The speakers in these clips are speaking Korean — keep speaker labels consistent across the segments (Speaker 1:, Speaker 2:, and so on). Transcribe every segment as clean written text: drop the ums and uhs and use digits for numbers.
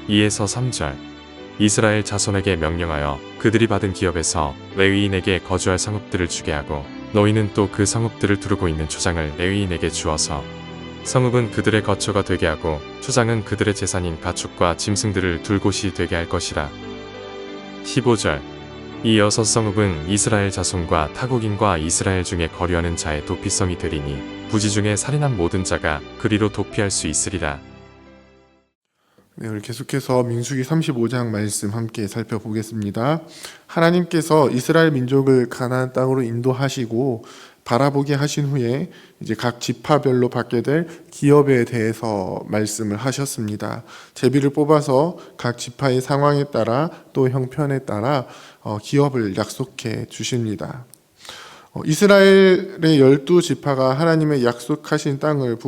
Speaker 1: 2에서 3절. 이스라엘 자손에게 명령하여 그들이 받은 기업에서 레위인에게 거주할 성읍들을 주게 하고 너희는 또 그 성읍들을 두르고 있는 초장을 레위인에게 주어서 성읍은 그들의 거처가 되게 하고 초장은 그들의 재산인 가축과 짐승들을 둘 곳이 되게 할 것이라. 15절. 이 여섯 성읍은 이스라엘 자손과 타국인과 이스라엘 중에 거류하는 자의 도피성이 되리니 부지 중에 살인한 모든 자가 그리로 도피할 수 있으리라.
Speaker 2: 네, 오늘 계속해서 민수기 35장 말씀 함께 살펴보겠습니다. 하나님께서 이스라엘 민족을 가나안 땅으로 인도하시고 바라보게 하신 후에 이제 각 지파별로 받게 될 기업에 대해서 말씀을 하셨습니다. 제비를 뽑아서 각 지파의 상황에 따라 또 형편에 따라 기업을 약속해 주십니다. 이스라엘의 12지파가 하나님의 약속하신 땅을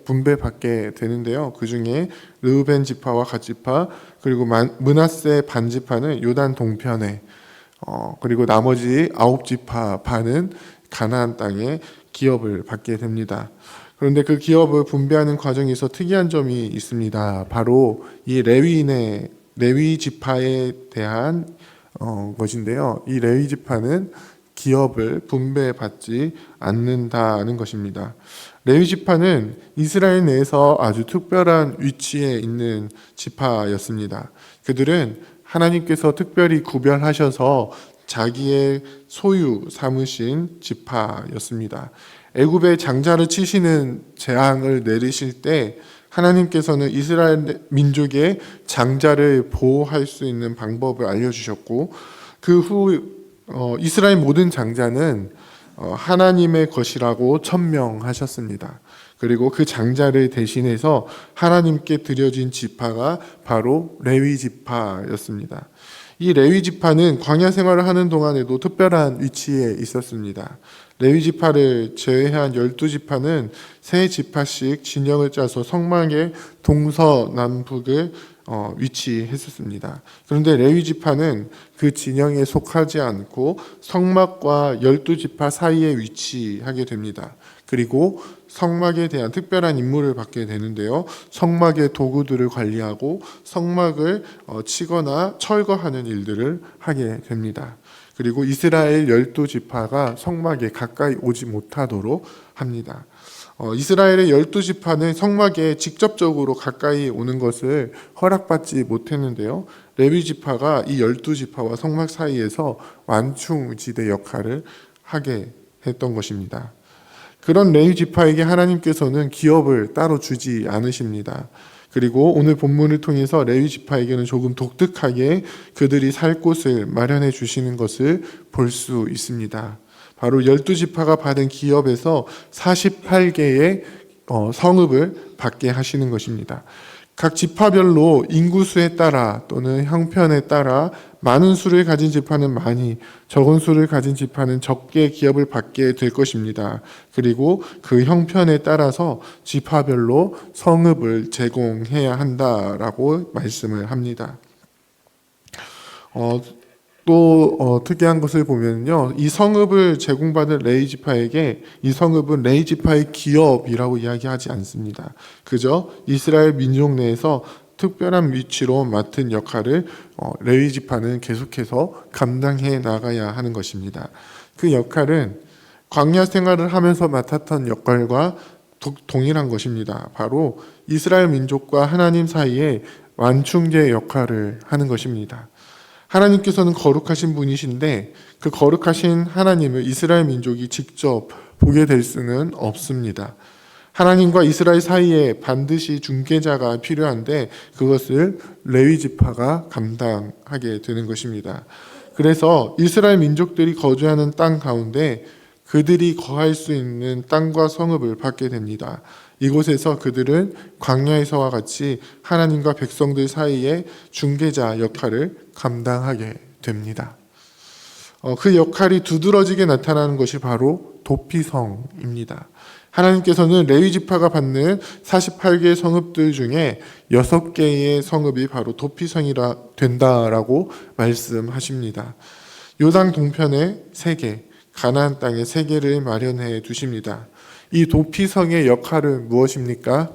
Speaker 2: 분배받게 되는데요. 그 중에 르우벤 지파와 갓 지파 그리고 므낫세 반 지파는 요단 동편에 그리고 나머지 9지파 반은 가나안 땅에 기업을 받게 됩니다. 그런데 그 기업을 분배하는 과정에서 특이한 점이 있습니다. 바로 이 레위 지파에 대한 것인데요. 이 레위 지파는 기업을 분배받지 않는다는 것입니다. 레위 지파는 이스라엘 내에서 아주 특별한 위치에 있는 지파였습니다. 그들은 하나님께서 특별히 구별하셔서 자기의 소유 삼으신 지파였습니다. 애굽의 장자를 치시는 재앙을 내리실 때 하나님께서는 이스라엘 민족의 장자를 보호할 수 있는 방법을 알려주셨고 그 후 이스라엘 모든 장자는 하나님의 것이라고 천명하셨습니다. 그리고 그 장자를 대신해서 하나님께 드려진 지파가 바로 레위 지파였습니다. 이 레위 지파는 광야 생활을 하는 동안에도 특별한 위치에 있었습니다. 레위 지파를 제외한 12지파는 세 지파씩 진영을 짜서 성막의 동서남북을 위치했었습니다. 그런데 레위 지파는 그 진영에 속하지 않고 성막과 12지파 사이에 위치하게 됩니다. 그리고 성막에 대한 특별한 임무를 받게 되는데요. 성막의 도구들을 관리하고 성막을 치거나 철거하는 일들을 하게 됩니다. 그리고 이스라엘 12지파가 성막에 가까이 오지 못하도록 합니다. 이스라엘의 12지파는 성막에 직접적으로 가까이 오는 것을 허락받지 못했는데요. 레위 지파가 이 12지파와 성막 사이에서 완충지대 역할을 하게 했던 것입니다. 그런 레위 지파에게 하나님께서는 기업을 따로 주지 않으십니다. 그리고 오늘 본문을 통해서 레위 지파에게는 조금 독특하게 그들이 살 곳을 마련해 주시는 것을 볼 수 있습니다. 바로 12지파가 받은 기업에서 48개의 성읍을 받게 하시는 것입니다. 각 지파별로 인구수에 따라 또는 형편에 따라 많은 수를 가진 지파는 많이, 적은 수를 가진 지파는 적게 기업을 받게 될 것입니다. 그리고 그 형편에 따라서 지파별로 성읍을 제공해야 한다라고 말씀을 합니다. 또 특이한 것을 보면요, 이 성읍을 제공받은 레위 지파에게 이 성읍은 레위 지파의 기업이라고 이야기하지 않습니다. 그저 이스라엘 민족 내에서 특별한 위치로 맡은 역할을 레위 지파는 계속해서 감당해 나가야 하는 것입니다. 그 역할은 광야 생활을 하면서 맡았던 역할과 동일한 것입니다. 바로 이스라엘 민족과 하나님 사이에 완충제 역할을 하는 것입니다. 하나님께서는 거룩하신 분이신데 그 거룩하신 하나님을 이스라엘 민족이 직접 보게 될 수는 없습니다. 하나님과 이스라엘 사이에 반드시 중개자가 필요한데 그것을 레위 지파가 감당하게 되는 것입니다. 그래서 이스라엘 민족들이 거주하는 땅 가운데 그들이 거할 수 있는 땅과 성읍을 받게 됩니다. 이곳에서 그들은 광야에서와 같이 하나님과 백성들 사이에 중개자 역할을 감당하게 됩니다. 그 역할이 두드러지게 나타나는 것이 바로 도피성입니다. 하나님께서는 레위 지파가 받는 48개의 성읍들 중에 6개의 성읍이 바로 도피성이라 된다라고 말씀하십니다. 요단 동편에 3개, 가나안 땅에 3개를 마련해 두십니다. 이 도피성의 역할은 무엇입니까?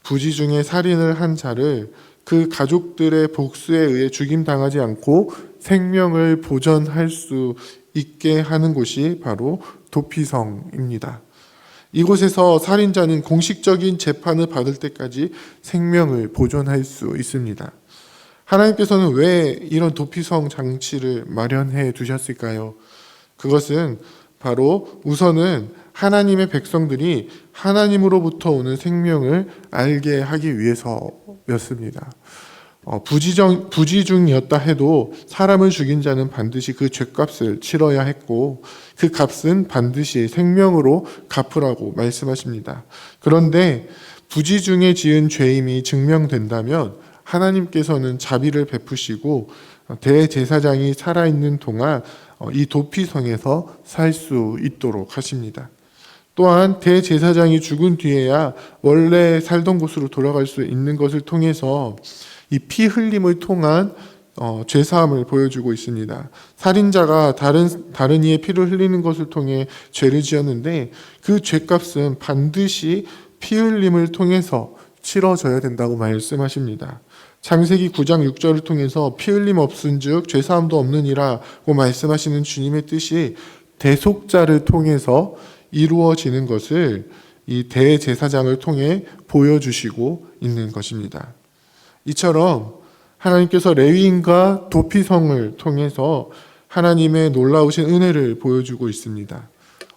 Speaker 2: 부지 중에 살인을 한 자를 그 가족들의 복수에 의해 죽임당하지 않고 생명을 보전할 수 있게 하는 곳이 바로 도피성입니다. 이곳에서 살인자는 공식적인 재판을 받을 때까지 생명을 보존할 수 있습니다. 하나님께서는 왜 이런 도피성 장치를 마련해 두셨을까요? 그것은 바로 우선은 하나님의 백성들이 하나님으로부터 오는 생명을 알게 하기 위해서였습니다. 부지중이었다 해도 사람을 죽인 자는 반드시 그 죄값을 치러야 했고 그 값은 반드시 생명으로 갚으라고 말씀하십니다. 그런데 부지중에 지은 죄임이 증명된다면 하나님께서는 자비를 베푸시고 대제사장이 살아있는 동안 이 도피성에서 살 수 있도록 하십니다. 또한 대제사장이 죽은 뒤에야 원래 살던 곳으로 돌아갈 수 있는 것을 통해서 이 피 흘림을 통한 죄사함을 보여주고 있습니다. 살인자가 다른 이의 피를 흘리는 것을 통해 죄를 지었는데 그 죄값은 반드시 피 흘림을 통해서 치러져야 된다고 말씀하십니다. 창세기 9장 6절을 통해서 피 흘림 없은즉 죄사함도 없느니라고 말씀하시는 주님의 뜻이 대속자를 통해서 이루어지는 것을 이 대제사장을 통해 보여주시고 있는 것입니다. 이처럼 하나님께서 레위인과 도피성을 통해서 하나님의 놀라우신 은혜를 보여주고 있습니다.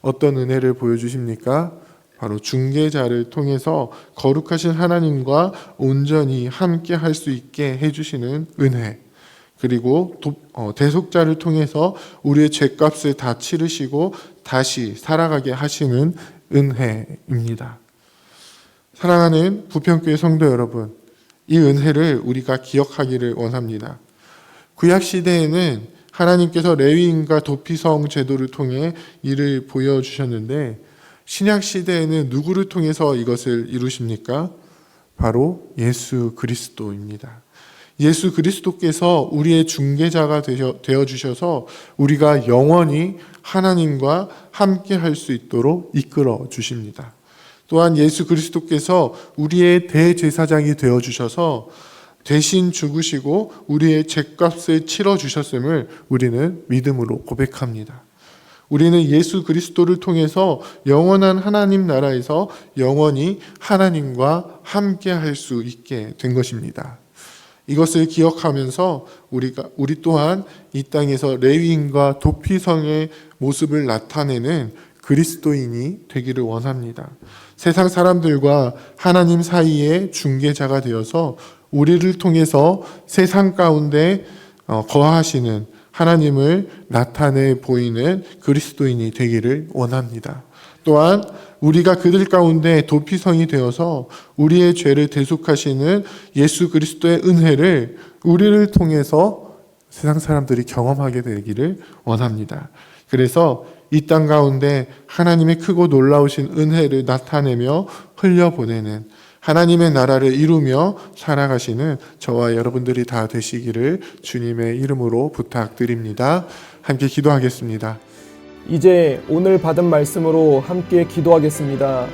Speaker 2: 어떤 은혜를 보여주십니까? 바로 중개자를 통해서 거룩하신 하나님과 온전히 함께 할 수 있게 해주시는 은혜, 그리고 대속자를 통해서 우리의 죄값을 다 치르시고 다시 살아가게 하시는 은혜입니다. 사랑하는 부평교회 성도 여러분, 이 은혜를 우리가 기억하기를 원합니다. 구약시대에는 하나님께서 레위인과 도피성 제도를 통해 이를 보여주셨는데 신약시대에는 누구를 통해서 이것을 이루십니까? 바로 예수 그리스도입니다. 예수 그리스도께서 우리의 중개자가 되어주셔서 우리가 영원히 하나님과 함께 할 수 있도록 이끌어 주십니다. 또한 예수 그리스도께서 우리의 대제사장이 되어주셔서 대신 죽으시고 우리의 죄값을 치러주셨음을 우리는 믿음으로 고백합니다. 우리는 예수 그리스도를 통해서 영원한 하나님 나라에서 영원히 하나님과 함께 할 수 있게 된 것입니다. 이것을 기억하면서 우리 또한 이 땅에서 레위인과 도피성의 모습을 나타내는 그리스도인이 되기를 원합니다. 세상 사람들과 하나님 사이의 중개자가 되어서 우리를 통해서 세상 가운데 거하시는 하나님을 나타내 보이는 그리스도인이 되기를 원합니다. 또한 우리가 그들 가운데 도피성이 되어서 우리의 죄를 대속하시는 예수 그리스도의 은혜를 우리를 통해서 세상 사람들이 경험하게 되기를 원합니다. 그래서 이 땅 가운데 하나님의 크고 놀라우신 은혜를 나타내며 흘려보내는 하나님의 나라를 이루며 살아가시는 저와 여러분들이 다 되시기를 주님의 이름으로 부탁드립니다. 함께 기도하겠습니다.
Speaker 3: 이제 오늘 받은 말씀으로 함께 기도하겠습니다.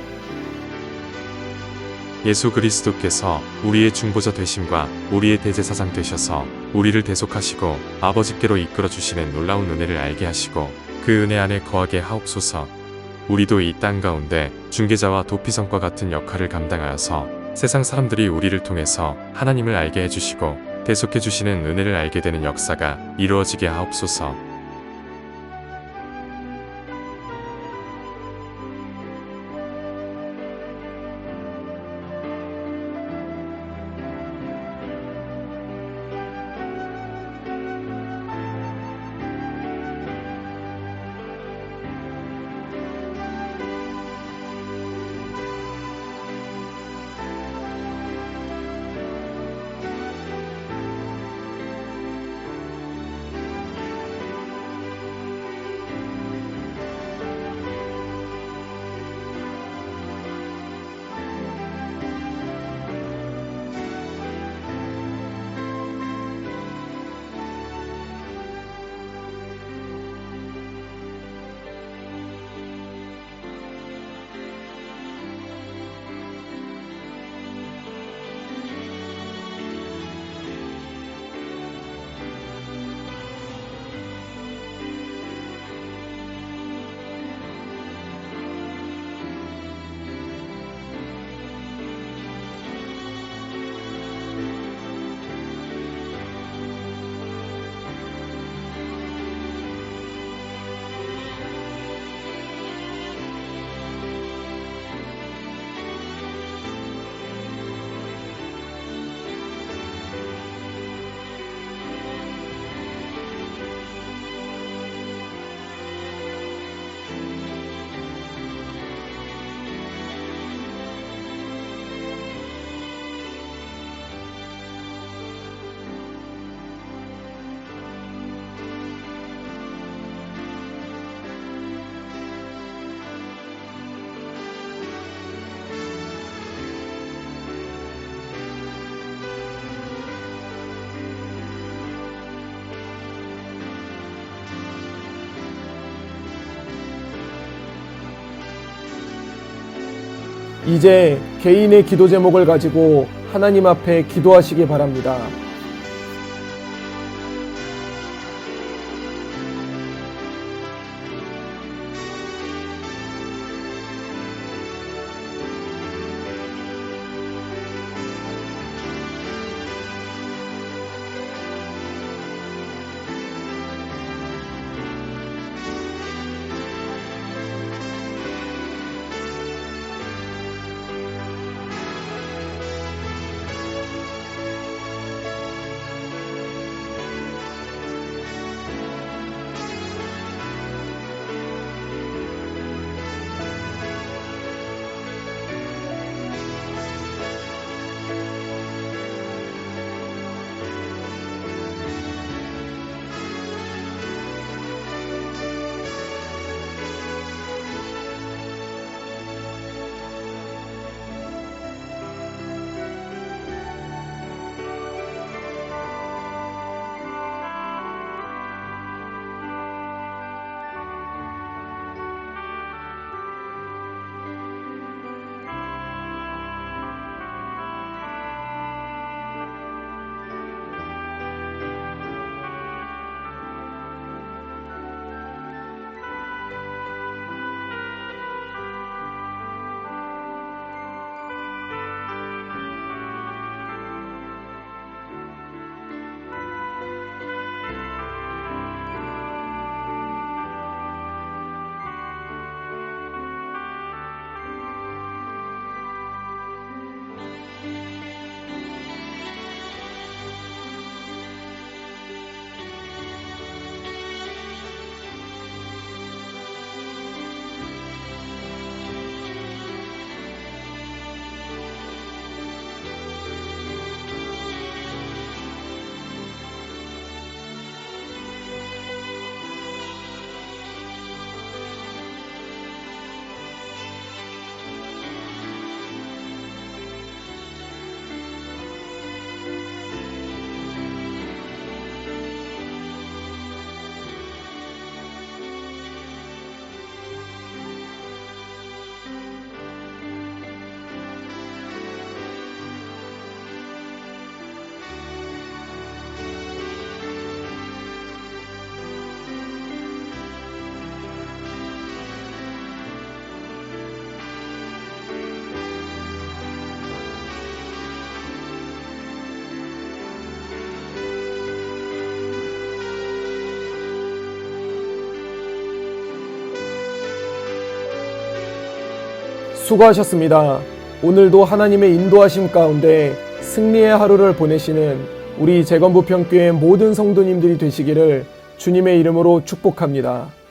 Speaker 1: 예수 그리스도께서 우리의 중보자 되심과 우리의 대제사장 되셔서 우리를 대속하시고 아버지께로 이끌어 주시는 놀라운 은혜를 알게 하시고 그 은혜 안에 거하게 하옵소서. 우리도 이 땅 가운데 중개자와 도피성과 같은 역할을 감당하여서 세상 사람들이 우리를 통해서 하나님을 알게 해주시고 대속해 주시는 은혜를 알게 되는 역사가 이루어지게 하옵소서.
Speaker 3: 이제 개인의 기도 제목을 가지고 하나님 앞에 기도하시기 바랍니다. 수고하셨습니다. 오늘도 하나님의 인도하심 가운데 승리의 하루를 보내시는 우리 재건부평교회 모든 성도님들이 되시기를 주님의 이름으로 축복합니다.